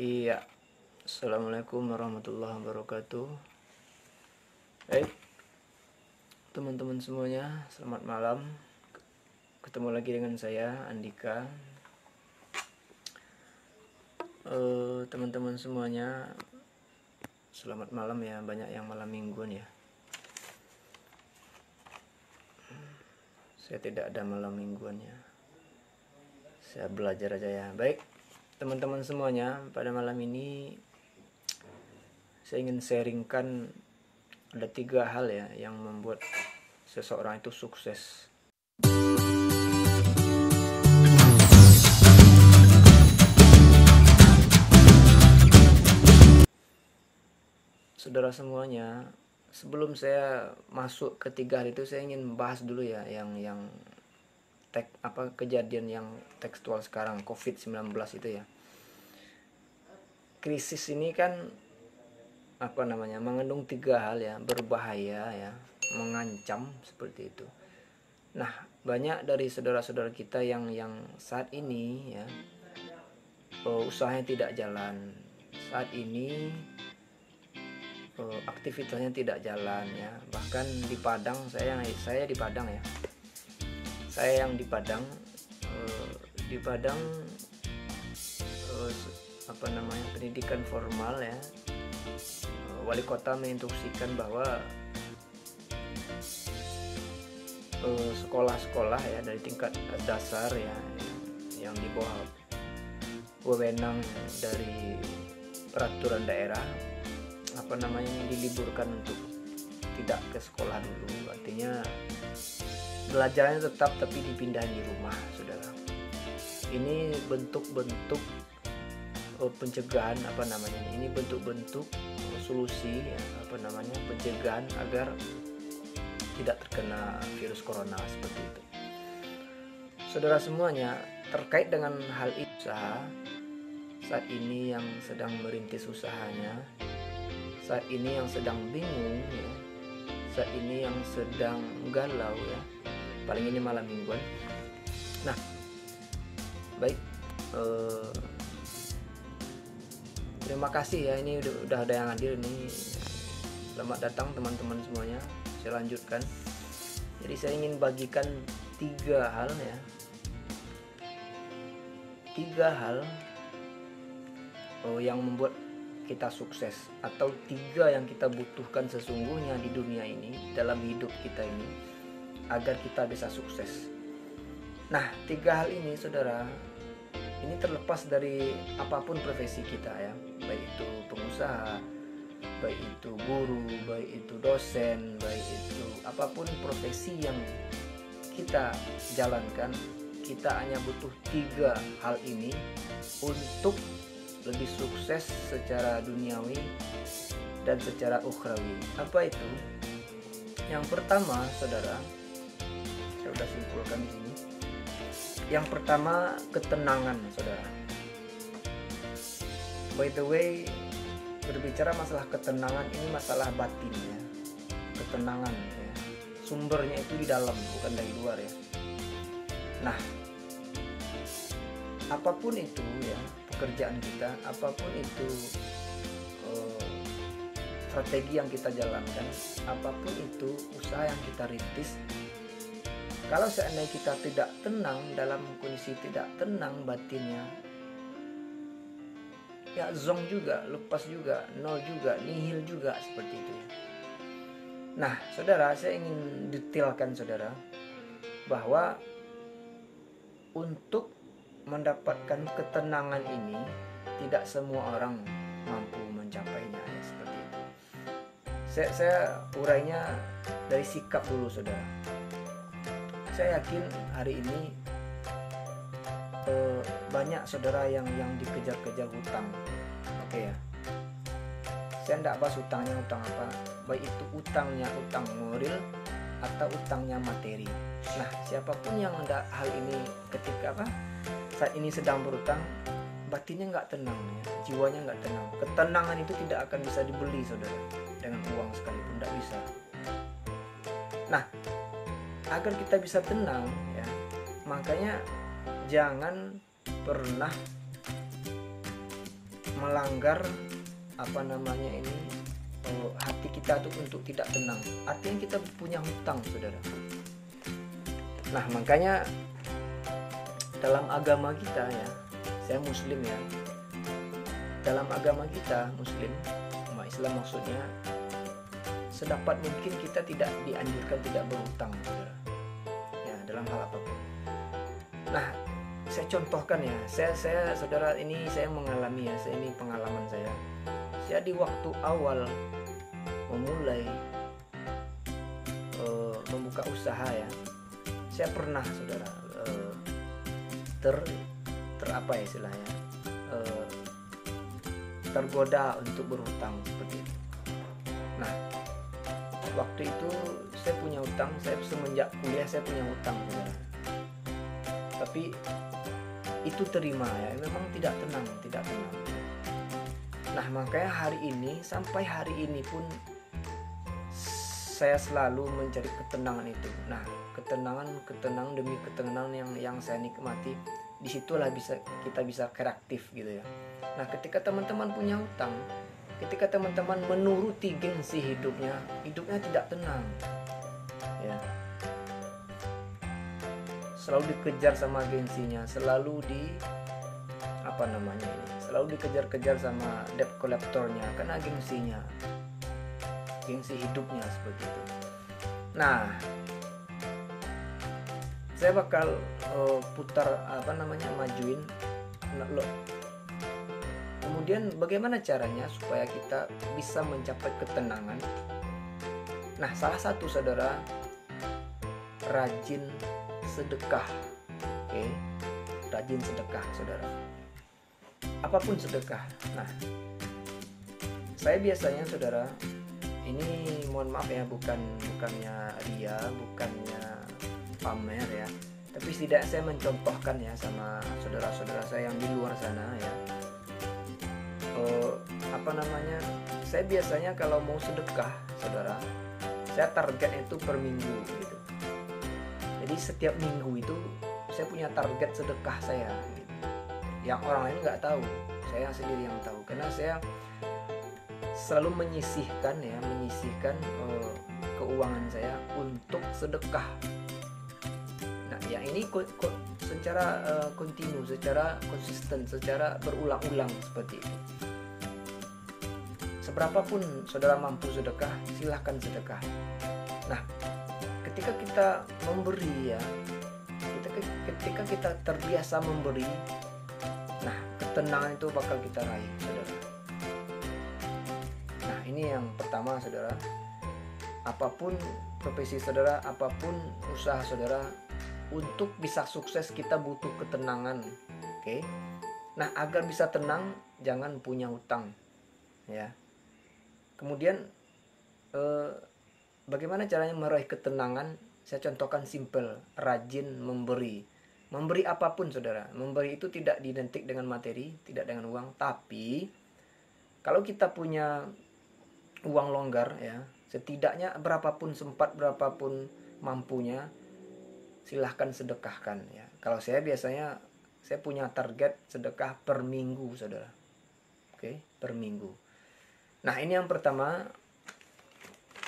Iya, assalamualaikum warahmatullahi wabarakatuh. Baik, teman-teman semuanya, selamat malam. Ketemu lagi dengan saya, Andika. Teman-teman semuanya, selamat malam ya. Banyak yang malam mingguan ya. Saya tidak ada malam mingguannya. Saya belajar aja ya. Baik, teman-teman semuanya, pada malam ini saya ingin sharingkan ada 3 hal ya yang membuat seseorang itu sukses. Saudara semuanya, sebelum saya masuk ke 3 hal itu, saya ingin bahas dulu ya yang kejadian yang tekstual sekarang, COVID-19 itu ya. Krisis ini kan mengandung 3 hal ya, berbahaya ya, mengancam seperti itu. Nah, banyak dari saudara-saudara kita yang saat ini ya usahanya tidak jalan. Saat ini aktivitasnya tidak jalan ya. Bahkan di Padang, saya di Padang ya. Saya yang di Padang pendidikan formal ya. Wali kota menginstruksikan bahwa sekolah-sekolah ya dari tingkat dasar ya yang di bawah wewenang dari peraturan daerah diliburkan untuk tidak ke sekolah dulu. Artinya belajarnya tetap tapi dipindahin di rumah, saudara. Ini bentuk-bentuk pencegahan ini bentuk-bentuk solusi ya, pencegahan agar tidak terkena virus corona seperti itu. Saudara semuanya, terkait dengan hal itu, saat ini yang sedang merintis usahanya, saat ini yang sedang bingung ya, saat ini yang sedang galau ya, paling ini malam mingguan. Nah, baik, terima kasih ya, ini udah ada yang hadir nih. Selamat datang teman-teman semuanya. Saya lanjutkan. Jadi saya ingin bagikan 3 hal ya. 3 hal yang membuat kita sukses, atau 3 yang kita butuhkan sesungguhnya di dunia ini, dalam hidup kita ini, agar kita bisa sukses. Nah, 3 hal ini, saudara, ini terlepas dari apapun profesi kita ya, baik itu pengusaha, baik itu guru, baik itu dosen, baik itu apapun profesi yang kita jalankan, kita hanya butuh 3 hal ini untuk lebih sukses secara duniawi dan secara ukhrawi. Apa itu? Yang pertama, saudara, saya sudah simpulkan di sini. Yang pertama, ketenangan, saudara. By the way, berbicara masalah ketenangan, ini masalah batin ya. Ketenangan ya. Sumbernya itu di dalam, bukan dari luar ya. Nah, apapun itu ya, pekerjaan kita, apapun itu strategi yang kita jalankan, apapun itu usaha yang kita rintis, kalau seandainya kita tidak tenang, dalam kondisi tidak tenang batinnya, ya zong juga, lepas juga, nol juga, nihil juga, seperti itu ya. Nah, saudara, saya ingin detailkan, saudara, bahwa untuk mendapatkan ketenangan ini tidak semua orang mampu mencapainya ya, seperti itu. Saya urainya dari sikap dulu, saudara. Saya yakin hari ini banyak saudara yang dikejar-kejar hutang. Oke ya. Saya tidak bahas hutangnya hutang apa, baik itu utang moral atau utangnya materi. Nah, siapapun yang ada hal ini ketika saat ini sedang berutang, batinnya nggak tenang ya, jiwanya nggak tenang. Ketenangan itu tidak akan bisa dibeli, saudara, dengan uang sekalipun, tidak bisa. Nah, agar kita bisa tenang ya, makanya jangan pernah melanggar apa namanya ini, hati kita tuh untuk tidak tenang. Artinya kita punya hutang, saudara. Nah, makanya dalam agama kita ya, saya muslim ya, dalam agama kita muslim, umat Islam maksudnya, sedapat mungkin kita tidak dianjurkan tidak berhutang, saudara. Ya, dalam hal apapun. Nah, saya contohkan ya, saya saudara, ini saya mengalami ya, ini pengalaman saya. Saya di waktu awal memulai membuka usaha ya, saya pernah, saudara, apa ya istilahnya, tergoda untuk berhutang seperti itu. Nah, waktu itu saya punya hutang, saya semenjak kuliah saya punya hutang, saudara. Tapi itu terima ya, memang tidak tenang. Nah, makanya hari ini, sampai hari ini pun saya selalu mencari ketenangan itu. Nah, ketenangan demi ketenangan yang saya nikmati, disitulah kita bisa kreatif gitu ya. Nah, ketika teman-teman punya hutang, ketika teman-teman menuruti gengsi hidupnya tidak tenang ya. Selalu dikejar sama gengsinya, selalu selalu dikejar-kejar sama debt collectornya, karena gengsi hidupnya seperti itu. Nah, saya bakal majuin. Kemudian bagaimana caranya supaya kita bisa mencapai ketenangan? Nah, salah satu, saudara, rajin sedekah. Oke, rajin sedekah, saudara. Apapun sedekah. Nah, saya biasanya, saudara, ini mohon maaf ya, bukannya ria, bukannya pamer ya, tapi tidak, saya mencontohkan ya sama saudara-saudara saya yang di luar sana ya. Saya biasanya kalau mau sedekah, saudara, saya target itu per minggu gitu. Jadi setiap minggu itu saya punya target sedekah saya gitu. Yang orang lain nggak tahu, saya sendiri yang tahu, karena saya selalu menyisihkan keuangan saya untuk sedekah. Nah, yang ini secara kontinu, secara konsisten, secara berulang-ulang seperti itu. Seberapapun saudara mampu sedekah, silahkan sedekah. Nah, ketika kita memberi ya, ketika kita terbiasa memberi, nah, ketenangan itu bakal kita raih, saudara. Nah, ini yang pertama, saudara. Apapun profesi saudara, apapun usaha saudara, untuk bisa sukses kita butuh ketenangan. Oke. Nah, agar bisa tenang, jangan punya hutang ya. Kemudian bagaimana caranya meraih ketenangan? Saya contohkan simple, rajin memberi. Memberi apapun, saudara. Memberi itu tidak identik dengan materi, tidak dengan uang, tapi kalau kita punya uang longgar ya, setidaknya berapapun sempat, berapapun mampunya, silahkan sedekahkan ya. Kalau saya biasanya, saya punya target sedekah per minggu, saudara. Oke, per minggu. Nah, ini yang pertama.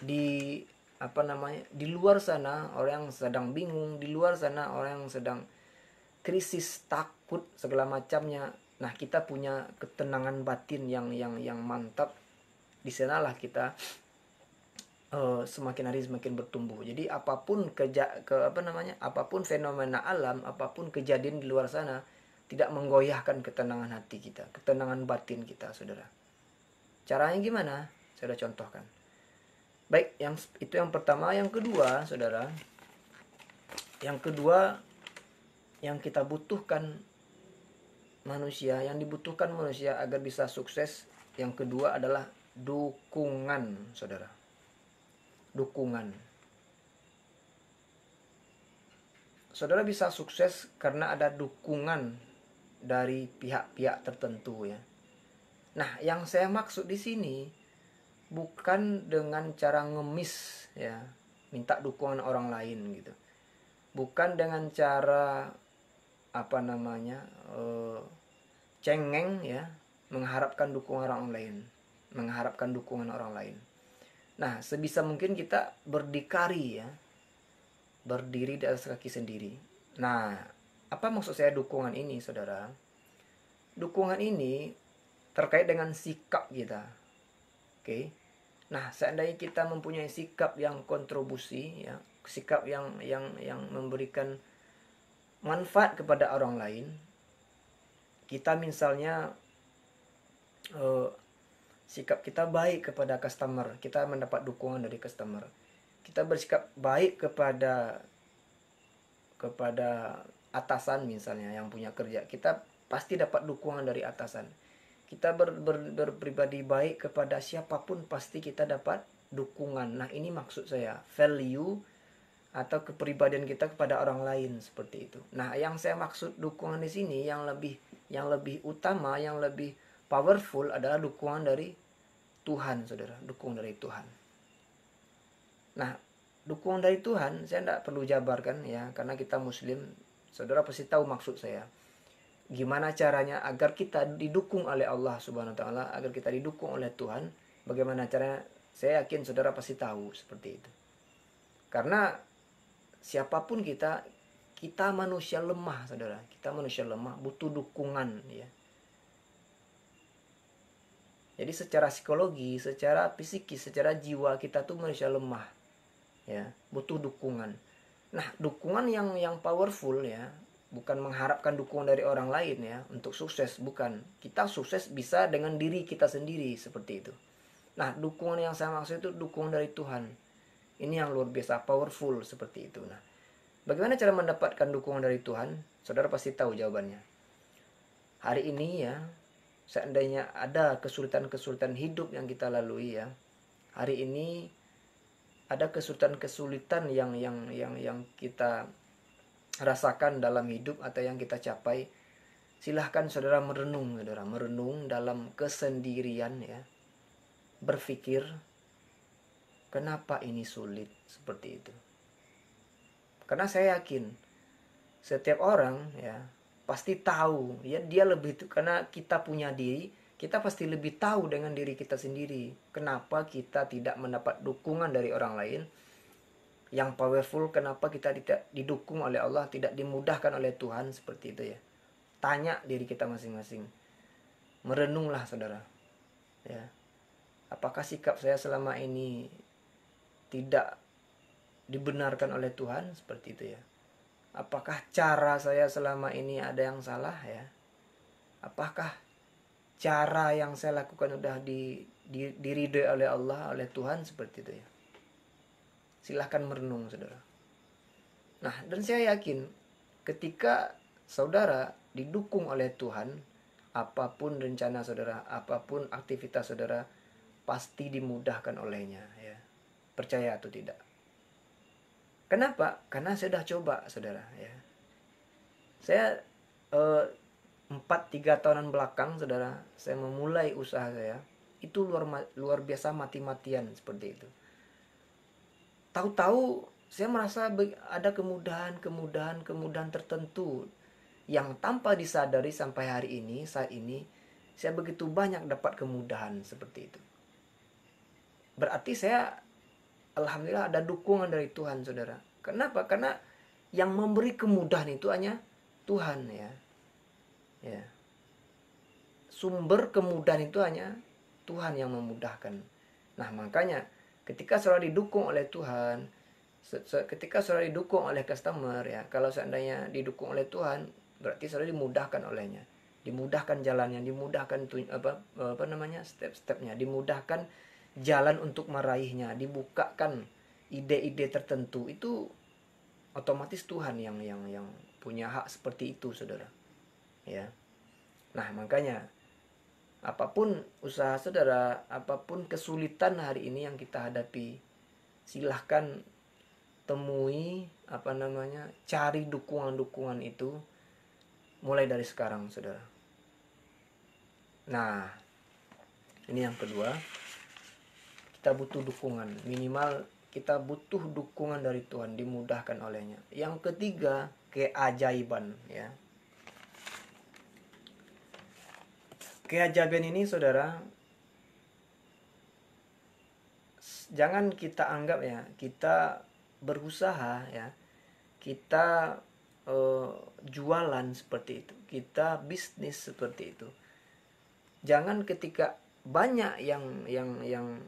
Di luar sana orang yang sedang bingung, di luar sana orang yang sedang krisis, takut, segala macamnya. Nah, kita punya ketenangan batin yang mantap. Di sanalah kita semakin hari semakin bertumbuh. Jadi apapun apapun fenomena alam, apapun kejadian di luar sana, tidak menggoyahkan ketenangan hati kita, ketenangan batin kita, saudara. Caranya gimana? Saya sudah contohkan. Baik, itu yang pertama. Yang kedua, saudara, yang kita butuhkan manusia, yang dibutuhkan manusia agar bisa sukses, yang kedua adalah dukungan, saudara. Dukungan. Saudara bisa sukses karena ada dukungan dari pihak-pihak tertentu ya. Nah, yang saya maksud di sini bukan dengan cara ngemis ya, minta dukungan orang lain gitu. Bukan dengan cara cengeng ya, mengharapkan dukungan orang lain, mengharapkan dukungan orang lain. Nah, sebisa mungkin kita berdikari ya, berdiri di atas kaki sendiri. Nah, apa maksud saya dukungan ini, saudara? Dukungan ini terkait dengan sikap kita. Oke. Nah, seandainya kita mempunyai sikap yang kontribusi ya, sikap yang memberikan manfaat kepada orang lain. Kita misalnya sikap kita baik kepada customer, kita mendapat dukungan dari customer. Kita bersikap baik kepada atasan misalnya yang punya kerja, kita pasti dapat dukungan dari atasan. Kita berpribadi baik kepada siapapun, pasti kita dapat dukungan. Nah, ini maksud saya, value atau kepribadian kita kepada orang lain seperti itu. Nah, yang saya maksud dukungan di sini yang lebih utama, yang lebih powerful adalah dukungan dari Tuhan, saudara. Dukungan dari Tuhan. Nah, dukungan dari Tuhan saya tidak perlu jabarkan ya, karena kita Muslim, saudara pasti tahu maksud saya. Gimana caranya agar kita didukung oleh Allah Subhanahu wa taala, agar kita didukung oleh Tuhan? Bagaimana caranya? Saya yakin saudara pasti tahu seperti itu. Karena siapapun kita manusia lemah, saudara. Kita manusia lemah, butuh dukungan ya. Jadi secara psikologi, secara psikis, secara jiwa kita tuh manusia lemah. Ya, butuh dukungan. Nah, dukungan yang powerful ya, bukan mengharapkan dukungan dari orang lain ya untuk sukses, bukan. Kita sukses bisa dengan diri kita sendiri seperti itu. Nah, dukungan yang saya maksud itu dukungan dari Tuhan. Ini yang luar biasa powerful seperti itu. Nah, bagaimana cara mendapatkan dukungan dari Tuhan? Saudara pasti tahu jawabannya. Hari ini ya, seandainya ada kesulitan-kesulitan hidup yang kita lalui ya, hari ini ada kesulitan-kesulitan yang kita rasakan dalam hidup atau yang kita capai, silahkan saudara merenung dalam kesendirian ya, berpikir kenapa ini sulit seperti itu. Karena saya yakin setiap orang ya pasti tahu ya, dia lebih itu, karena kita punya diri, kita pasti lebih tahu dengan diri kita sendiri kenapa kita tidak mendapat dukungan dari orang lain yang powerful, kenapa kita tidak didukung oleh Allah, tidak dimudahkan oleh Tuhan seperti itu ya. Tanya diri kita masing-masing. Merenunglah saudara. Ya. Apakah sikap saya selama ini tidak dibenarkan oleh Tuhan seperti itu ya? Apakah cara saya selama ini ada yang salah ya? Apakah cara yang saya lakukan sudah diridhoi oleh Allah, oleh Tuhan seperti itu ya? Silahkan merenung saudara. Nah, dan saya yakin ketika saudara didukung oleh Tuhan, apapun rencana saudara, apapun aktivitas saudara, pasti dimudahkan olehnya ya. Percaya atau tidak? Kenapa? Karena saya sudah coba saudara ya. Saya 3 tahunan belakang saudara, saya memulai usaha saya, itu luar biasa mati-matian seperti itu. Tahu-tahu saya merasa ada kemudahan tertentu yang tanpa disadari sampai hari ini, saat ini saya begitu banyak dapat kemudahan seperti itu. Berarti saya alhamdulillah ada dukungan dari Tuhan saudara. Kenapa? Karena yang memberi kemudahan itu hanya Tuhan ya. Ya. Sumber kemudahan itu hanya Tuhan yang memudahkan. Nah, makanya ketika saudara didukung oleh Tuhan, ketika saudara didukung oleh customer ya, kalau seandainya didukung oleh Tuhan, berarti saudara dimudahkan olehnya, dimudahkan jalannya, dimudahkan step-stepnya, dimudahkan jalan untuk meraihnya, dibukakan ide-ide tertentu. Itu otomatis Tuhan yang punya hak seperti itu saudara ya. Nah, makanya apapun usaha saudara, apapun kesulitan hari ini yang kita hadapi, silahkan temui cari dukungan-dukungan itu mulai dari sekarang saudara. Nah, ini yang kedua, kita butuh dukungan, minimal kita butuh dukungan dari Tuhan, dimudahkan olehnya. Yang ketiga, keajaiban ya. keajaiban ini saudara, jangan kita anggap ya kita berusaha ya, kita jualan seperti itu, kita bisnis seperti itu. Jangan ketika banyak yang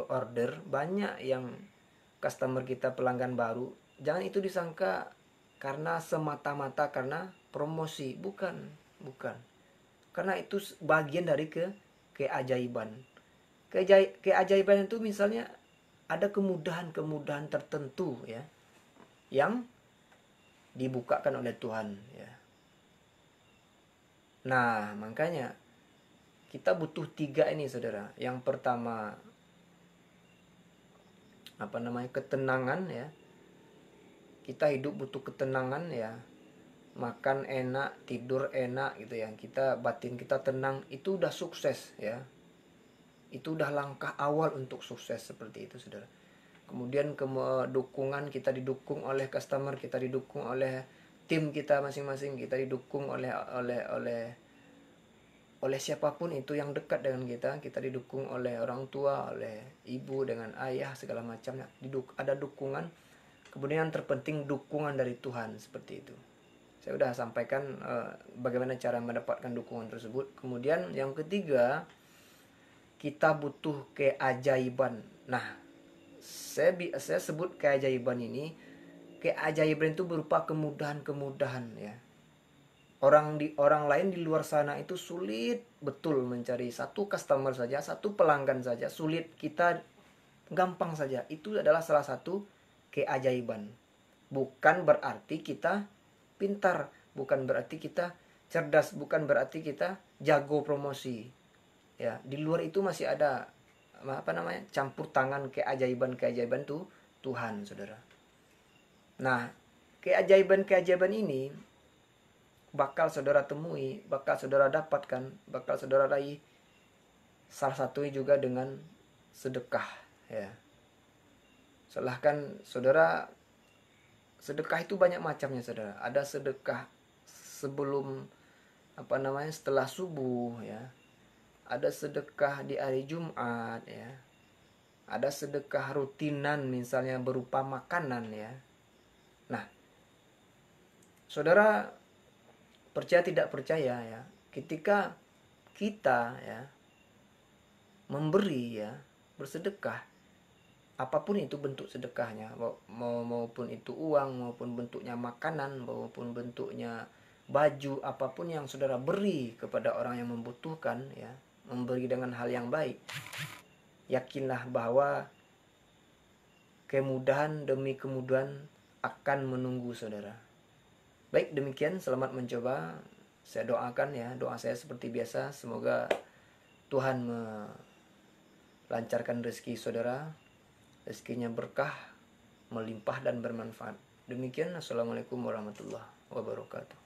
order, banyak yang customer kita, pelanggan baru, jangan itu disangka karena semata-mata karena promosi, bukan. Karena itu bagian dari keajaiban. Keajaiban itu misalnya ada kemudahan-kemudahan tertentu ya yang dibukakan oleh Tuhan ya. Nah, makanya kita butuh 3 ini saudara. Yang pertama ketenangan ya. Kita hidup butuh ketenangan ya. Makan enak, tidur enak gitu ya. Batin kita tenang, itu udah sukses ya. Itu udah langkah awal untuk sukses seperti itu saudara. Kemudian dukungan, kita didukung oleh customer, kita didukung oleh tim kita masing-masing, kita didukung oleh siapapun itu yang dekat dengan kita didukung oleh orang tua, oleh ibu dengan ayah segala macamnya. Ada dukungan. Kemudian yang terpenting dukungan dari Tuhan seperti itu. Saya sudah sampaikan bagaimana cara mendapatkan dukungan tersebut. Kemudian yang ketiga, kita butuh keajaiban. Nah, saya sebut keajaiban ini, keajaiban itu berupa kemudahan-kemudahan ya. Orang lain di luar sana itu sulit betul mencari satu customer saja, satu pelanggan saja sulit, kita gampang saja. Itu adalah salah satu keajaiban. Bukan berarti kita pintar, bukan berarti kita cerdas, bukan berarti kita jago promosi. Ya, di luar itu masih ada campur tangan keajaiban itu Tuhan, saudara. Nah, keajaiban ini bakal saudara temui, bakal saudara dapatkan, bakal saudara raih. Salah satunya juga dengan sedekah ya. Silahkan saudara, sedekah itu banyak macamnya saudara. Ada sedekah sebelum setelah subuh ya. Ada sedekah di hari Jumat ya. Ada sedekah rutinan misalnya berupa makanan ya. Nah, saudara percaya tidak percaya ya, ketika kita ya memberi ya, bersedekah, apapun itu bentuk sedekahnya, maupun itu uang, maupun bentuknya makanan, maupun bentuknya baju, apapun yang saudara beri kepada orang yang membutuhkan ya, memberi dengan hal yang baik, yakinlah bahwa kemudahan demi kemudahan akan menunggu saudara. Baik, demikian, selamat mencoba. Saya doakan ya, doa saya seperti biasa, semoga Tuhan melancarkan rezeki saudara, rezekinya berkah, melimpah dan bermanfaat. Demikian, assalamualaikum warahmatullahi wabarakatuh.